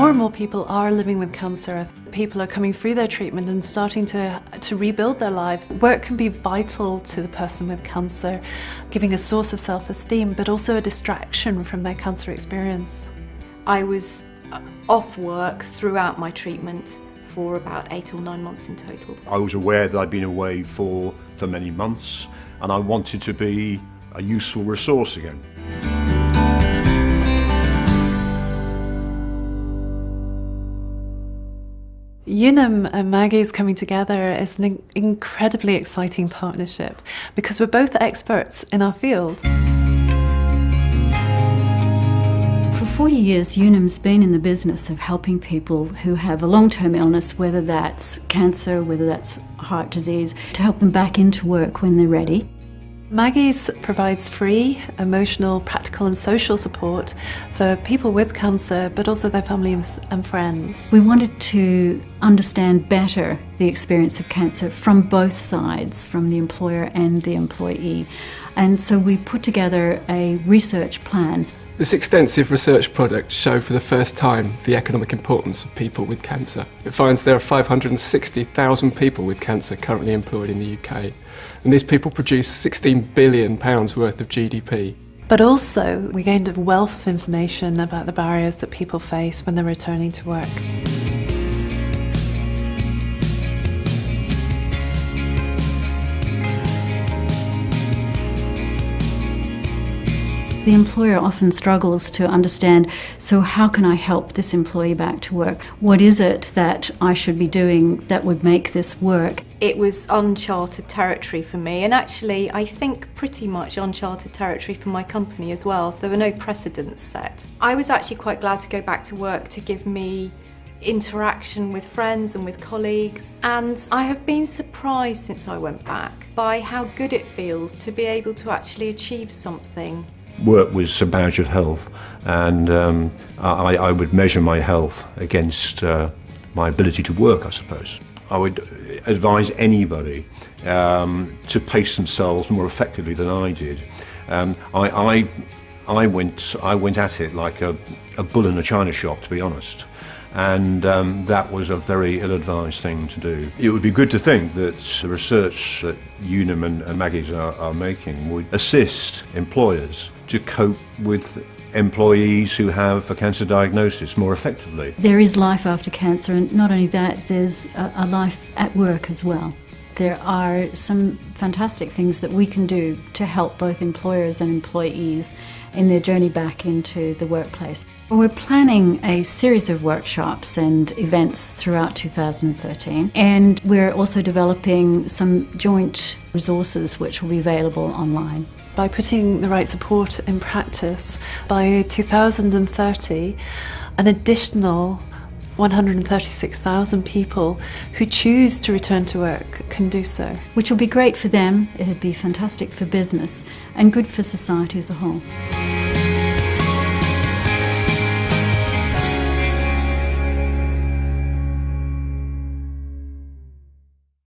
More and more people are living with cancer. People are coming through their treatment and starting to rebuild their lives. Work can be vital to the person with cancer, giving a source of self-esteem, but also a distraction from their cancer experience. I was off work throughout my treatment for about 8 or 9 months in total. I was aware that I'd been away for many months, and I wanted to be a useful resource again. Unum and Maggie's coming together is an incredibly exciting partnership because we're both experts in our field. For 40 years, Unum's been in the business of helping people who have a long-term illness, whether that's cancer, whether that's heart disease, to help them back into work when they're ready. Maggie's provides free, emotional, practical and social support for people with cancer, but also their families and friends. We wanted to understand better the experience of cancer from both sides, from the employer and the employee. And so we put together a research plan. This extensive research project showed for the first time the economic importance of people with cancer. It finds there are 560,000 people with cancer currently employed in the UK, and these people produce £16 billion worth of GDP. But also, we gained a wealth of information about the barriers that people face when they're returning to work. The employer often struggles to understand, so how can I help this employee back to work? What is it that I should be doing that would make this work? It was uncharted territory for me, and actually I think pretty much uncharted territory for my company as well, so there were no precedents set. I was actually quite glad to go back to work to give me interaction with friends and with colleagues, and I have been surprised since I went back by how good it feels to be able to actually achieve something. Work was a badge of health, and I would measure my health against my ability to work, I suppose. I would advise anybody to pace themselves more effectively than I did. I went at it like a bull in a china shop, to be honest, and that was a very ill-advised thing to do. It would be good to think that the research that Unum and Maggie's are making would assist employers to cope with employees who have a cancer diagnosis more effectively. There is life after cancer, and not only that, there's a life at work as well. There are some fantastic things that we can do to help both employers and employees in their journey back into the workplace. We're planning a series of workshops and events throughout 2013, and we're also developing some joint resources which will be available online. By putting the right support in practice, by 2030, an additional 136,000 people who choose to return to work can do so. Which will be great for them, it'll be fantastic for business, and good for society as a whole.